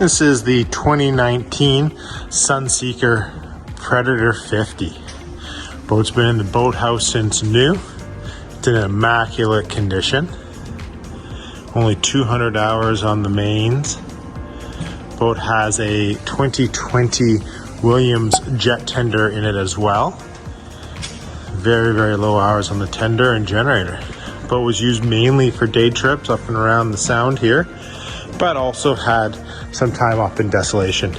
This is the 2019 Sunseeker Predator 50. Boat's been in the boathouse since new. It's in immaculate condition. Only 200 hours on the mains. Boat has a 2020 Williams jet tender in it as well. Very, very low hours on the tender and generator. Boat was used mainly for day trips up and around the sound here, but also had some time up in Desolation.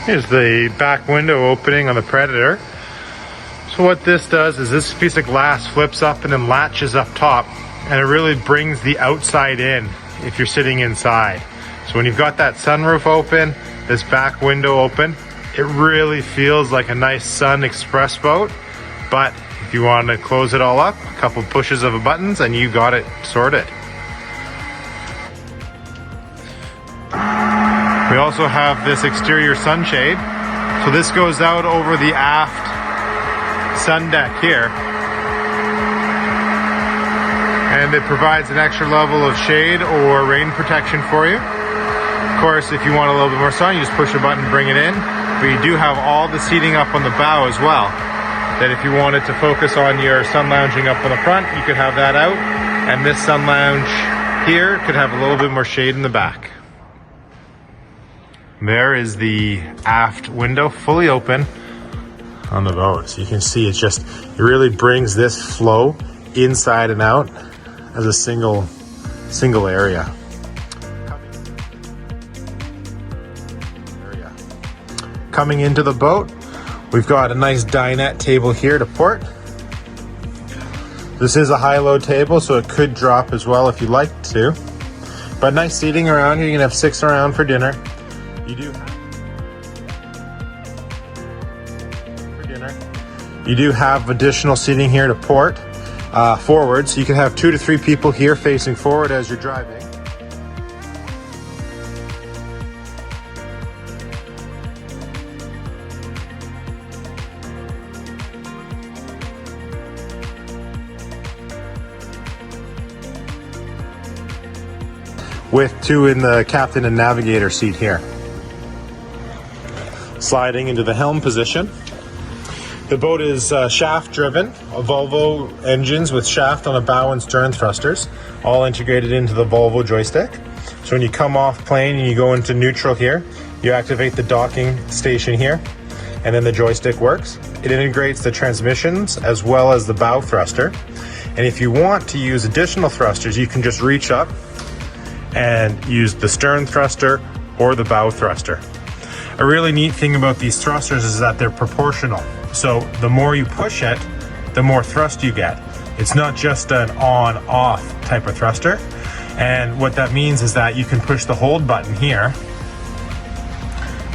Here's the back window opening on the Predator. So what this does is this piece of glass flips up and then latches up top, and it really brings the outside in if you're sitting inside. So when you've got that sunroof open, this back window open, it really feels like a nice Sun Express boat. But if you want to close it all up, a couple pushes of buttons and you got it sorted. We also have this exterior sunshade. So this goes out over the aft sun deck here. And it provides an extra level of shade or rain protection for you. Of course, if you want a little bit more sun, you just push a button and bring it in. But you do have all the seating up on the bow as well. That if you wanted to focus on your sun lounging up on the front, you could have that out. And this sun lounge here could have a little bit more shade in the back. There is the aft window fully open on the boat. So you can see it really brings this flow inside and out as a single area. Coming into the boat, we've got a nice dinette table here to port. This is a high-low table, so it could drop as well if you like to. But nice seating around here. You can have 6 around for dinner. You do have additional seating here to port forward, so you can have 2 to 3 people here facing forward as you're driving. With 2 in the captain and navigator seat here. Sliding into the helm position. The boat is shaft driven, Volvo engines with shaft on a bow and stern thrusters, all integrated into the Volvo joystick. So when you come off plane and you go into neutral here, you activate the docking station here, and then the joystick works. It integrates the transmissions as well as the bow thruster. And if you want to use additional thrusters, you can just reach up and use the stern thruster or the bow thruster. A really neat thing about these thrusters is that they're proportional. So the more you push it, the more thrust you get. It's not just an on-off type of thruster. And what that means is that you can push the hold button here.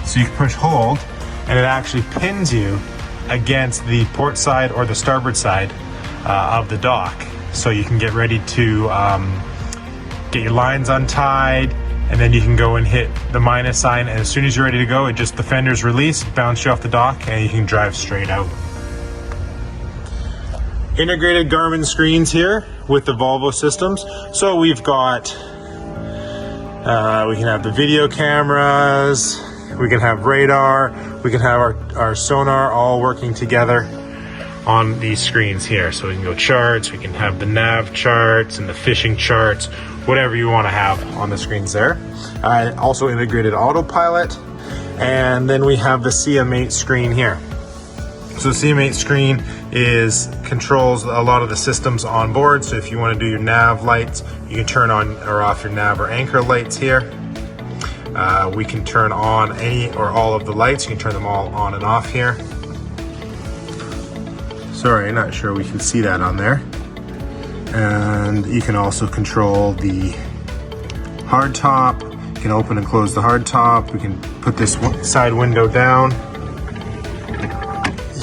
So you can push hold, and it actually pins you against the port side or the starboard side of the dock. So you can get ready to get your lines untied, and then you can go and hit the minus sign, and as soon as you're ready to go, the fenders release, bounce you off the dock, and you can drive straight out. Integrated Garmin screens here with the Volvo systems. So we've got, we can have the video cameras, we can have radar, we can have our sonar all working together on these screens here. So we can go charts, we can have the nav charts and the fishing charts, whatever you want to have on the screens there. Also integrated autopilot, and then we have the CM8 screen here. So CM8 screen controls a lot of the systems on board. So if you want to do your nav lights, you can turn on or off your nav or anchor lights here. We can turn on any or all of the lights. You can turn them all on and off here. Sorry, not sure we can see that on there. And you can also control the hard top. You can open and close the hard top. We can put this side window down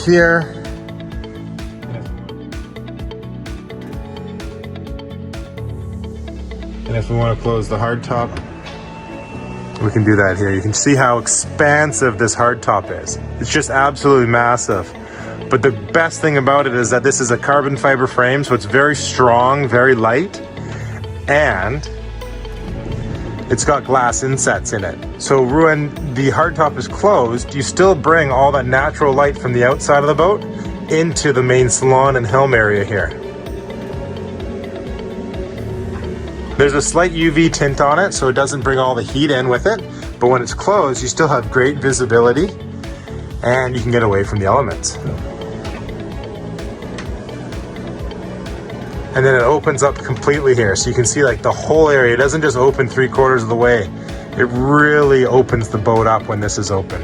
here. And if we want to close the hard top, we can do that here. You can see how expansive this hard top is. It's just absolutely massive. But the best thing about it is that this is a carbon fiber frame, so it's very strong, very light, and it's got glass insets in it. So when the hardtop is closed, you still bring all that natural light from the outside of the boat into the main salon and helm area here. There's a slight UV tint on it, so it doesn't bring all the heat in with it, but when it's closed, you still have great visibility and you can get away from the elements. And then it opens up completely here, so you can see like the whole area. It doesn't just open 3/4 of the way. It really opens the boat up when this is open.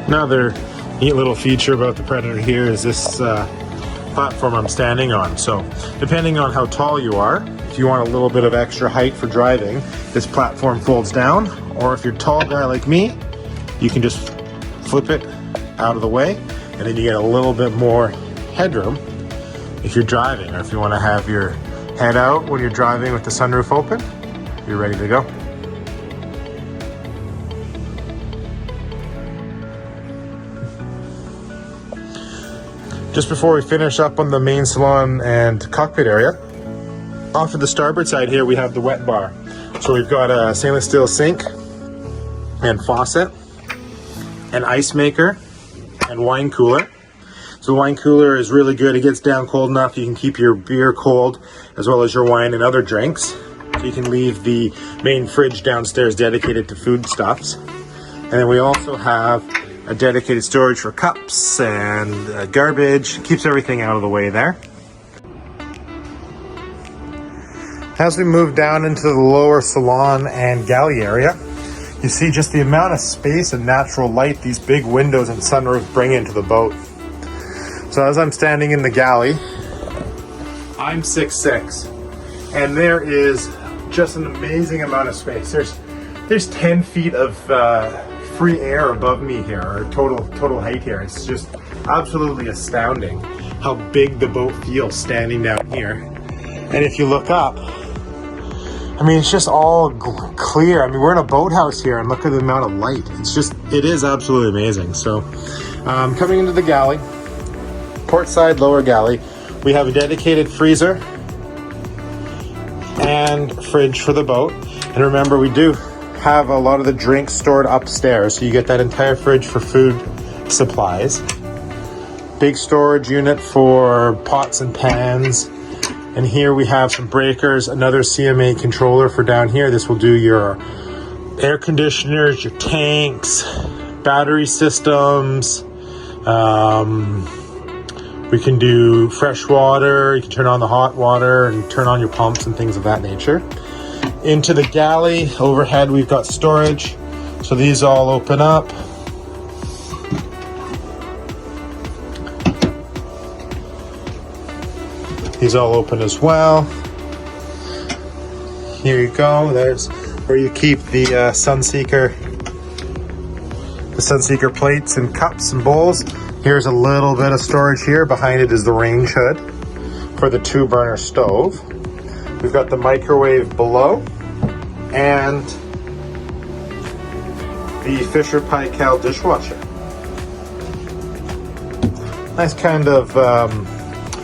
Another neat little feature about the Predator here is this platform I'm standing on. So depending on how tall you are, if you want a little bit of extra height for driving, this platform folds down, or if you're a tall guy like me, you can just flip it out of the way, and then you get a little bit more headroom if you're driving, or if you want to have your head out when you're driving with the sunroof open, you're ready to go. Just before we finish up on the main salon and cockpit area, off of the starboard side here, we have the wet bar. So we've got a stainless steel sink and faucet, an ice maker, and wine cooler. So the wine cooler is really good. It gets down cold enough you can keep your beer cold as well as your wine and other drinks. So you can leave the main fridge downstairs dedicated to foodstuffs. And then we also have a dedicated storage for cups and garbage. Keeps everything out of the way there. As we move down into the lower salon and galley area, you see just the amount of space and natural light these big windows and sunroof bring into the boat. So as I'm standing in the galley, I'm 6'6", and there is just an amazing amount of space. There's 10 feet of free air above me here, or total height here. It's just absolutely astounding how big the boat feels standing down here. And if you look up, I mean, it's just all clear. I mean, we're in a boathouse here, and look at the amount of light. It is absolutely amazing. So coming into the galley, port side, lower galley, we have a dedicated freezer and fridge for the boat. And remember, we do have a lot of the drinks stored upstairs, so you get that entire fridge for food supplies. Big storage unit for pots and pans. And here we have some breakers, another CMA controller for down here. This will do your air conditioners, your tanks, battery systems. We can do fresh water. You can turn on the hot water and turn on your pumps and things of that nature. Into the galley, overhead we've got storage. So these all open up. These all open as well. Here you go. There's where you keep the Sunseeker plates and cups and bowls. Here's a little bit of storage here. Behind it is the range hood for the 2-burner stove. We've got the microwave below and the Fisher Paykel dishwasher. Nice kind of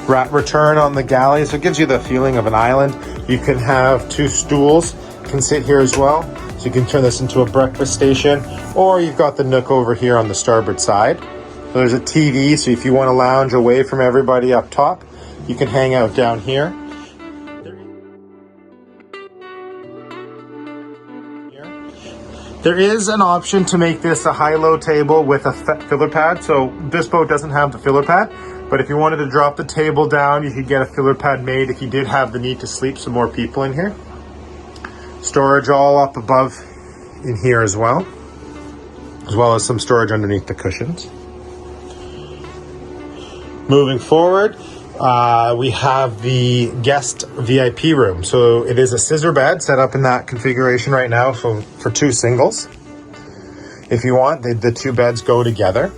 rat return on the galley, so it gives you the feeling of an island. You can have 2 stools, can sit here as well, so you can turn this into a breakfast station, or you've got the nook over here on the starboard side. So there's a TV, so if you want to lounge away from everybody up top, you can hang out down here. There is an option to make this a high-low table with a filler pad. So this boat doesn't have the filler pad, but if you wanted to drop the table down, you could get a filler pad made if you did have the need to sleep some more people in here. Storage all up above in here as well as some storage underneath the cushions. Moving forward, we have the guest VIP room. So it is a scissor bed set up in that configuration right now, so for 2 singles. If you want, the 2 beds go together.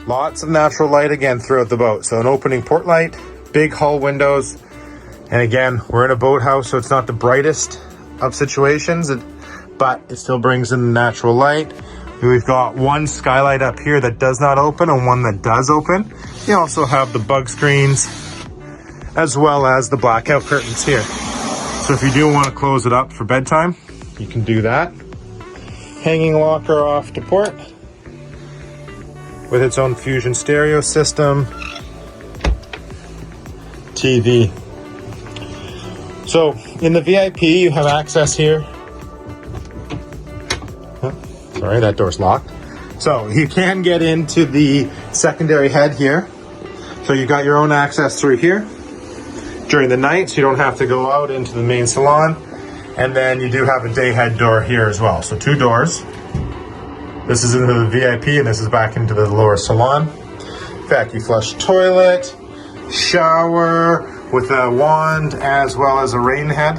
Lots of natural light again throughout the boat. So an opening port light, big hull windows. And again, we're in a boathouse, so it's not the brightest of situations, but it still brings in the natural light. We've got one skylight up here that does not open and one that does open. You also have the bug screens as well as the blackout curtains here. So if you do want to close it up for bedtime, you can do that. Hanging locker off to port with its own Fusion stereo system. TV. So in the VIP, you have access here. Sorry, that door's locked. So you can get into the secondary head here. So you got your own access through here during the night, so you don't have to go out into the main salon. And then you do have a day head door here as well. So 2 doors. This is into the VIP and this is back into the lower salon. Vacuum flush toilet, shower with a wand as well as a rain head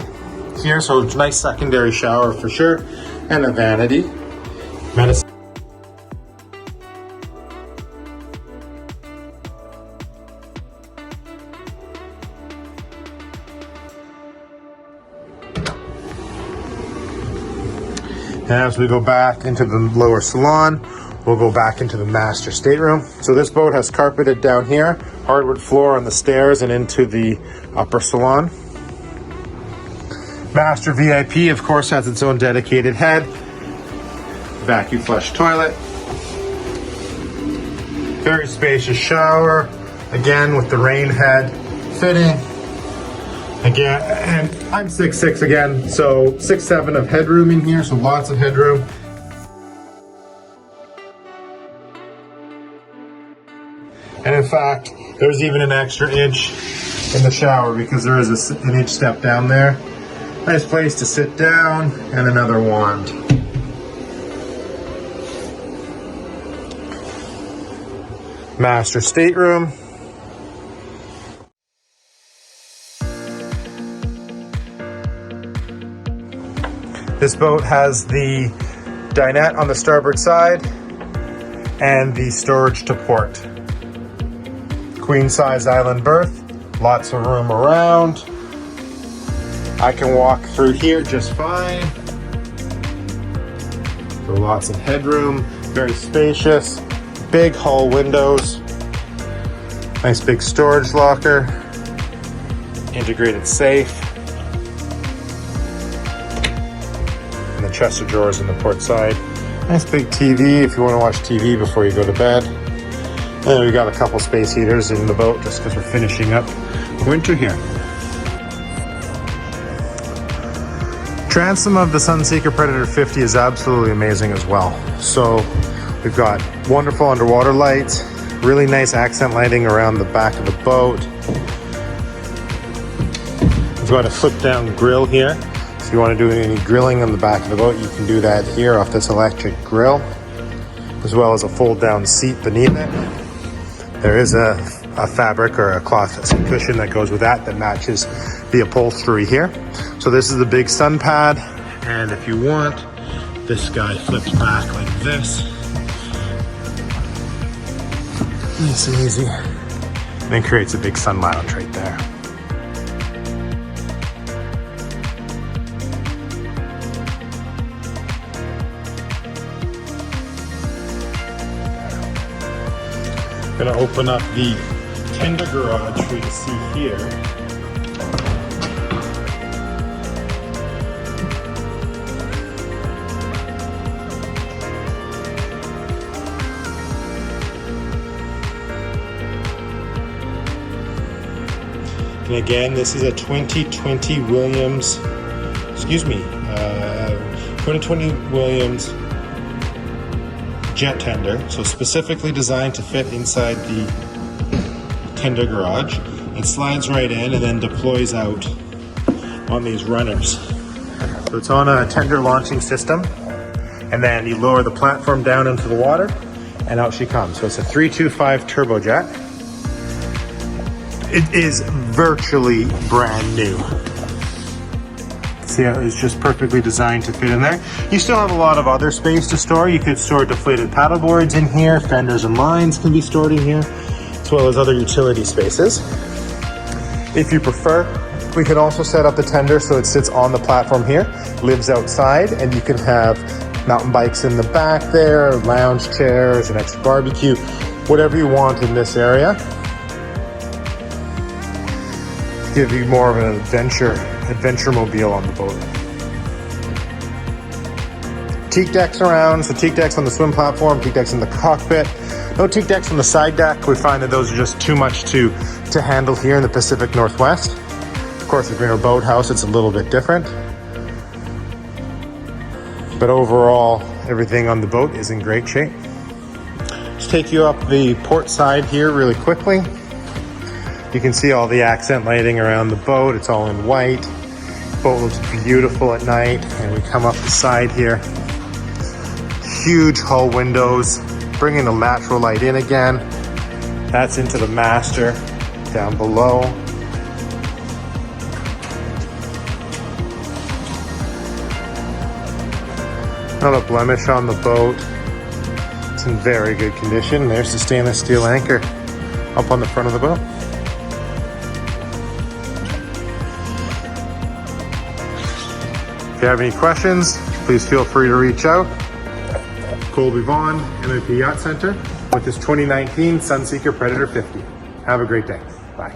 here. So it's a nice secondary shower for sure. And a vanity. Medicine. As we go back into the lower salon, we'll go back into the master stateroom. So this boat has carpeted down here, hardwood floor on the stairs and into the upper salon. Master VIP, of course, has its own dedicated head. Vacuum flush toilet. Very spacious shower. Again, with the rain head fitting. Again, and I'm 6'6" again, so 6'7" of headroom in here, so lots of headroom. And in fact, there's even an extra inch in the shower because there is an inch step down there. Nice place to sit down and another wand. Master stateroom. This boat has the dinette on the starboard side and the storage to port. Queen size island berth, lots of room around. I can walk through here just fine. So lots of headroom, very spacious, big hull windows, nice big storage locker, integrated safe. And the chest of drawers on the port side. Nice big TV if you want to watch TV before you go to bed. And we got a couple space heaters in the boat just because we're finishing up winter here. Transom of the Sunseeker Predator 50 is absolutely amazing as well. So we've got wonderful underwater lights, really nice accent lighting around the back of the boat. We've got a flip down grill here. If you want to do any grilling on the back of the boat, you can do that here off this electric grill, as well as a fold down seat beneath it. There is a fabric or a cloth cushion that goes with that matches the upholstery here. So this is the big sun pad, and if you want, this guy flips back like this. Nice and easy. And then creates a big sun lounge right there. I'm gonna open up the tender garage for you to see here. And again, this is a 2020 Williams, 2020 Williams jet tender, so specifically designed to fit inside the tender garage. It slides right in and then deploys out on these runners. So it's on a tender launching system, and then you lower the platform down into the water and out she comes. So it's a 325 turbojet. It is virtually brand new. See how it's just perfectly designed to fit in there. You still have a lot of other space to store. You could store deflated paddle boards in here, fenders and lines can be stored in here, as well as other utility spaces. If you prefer, we can also set up the tender so it sits on the platform here, lives outside, and you can have mountain bikes in the back there, lounge chairs, an extra barbecue, whatever you want in this area. Give you more of an adventure mobile on the boat. Teak decks around, so teak decks on the swim platform, teak decks in the cockpit. No teak decks on the side deck. We find that those are just too much to handle here in the Pacific Northwest. Of course, if you're in a boathouse, it's a little bit different. But overall, everything on the boat is in great shape. Just take you up the port side here really quickly. You can see all the accent lighting around the boat. It's all in white. The boat looks beautiful at night. And we come up the side here. Huge hull windows, bringing the lateral light in again. That's into the master down below. Not a blemish on the boat. It's in very good condition. There's the stainless steel anchor up on the front of the boat. If you have any questions, please feel free to reach out. Colby Vaughn, MMP Yacht Center, with this 2019 Sunseeker Predator 50. Have a great day. Bye.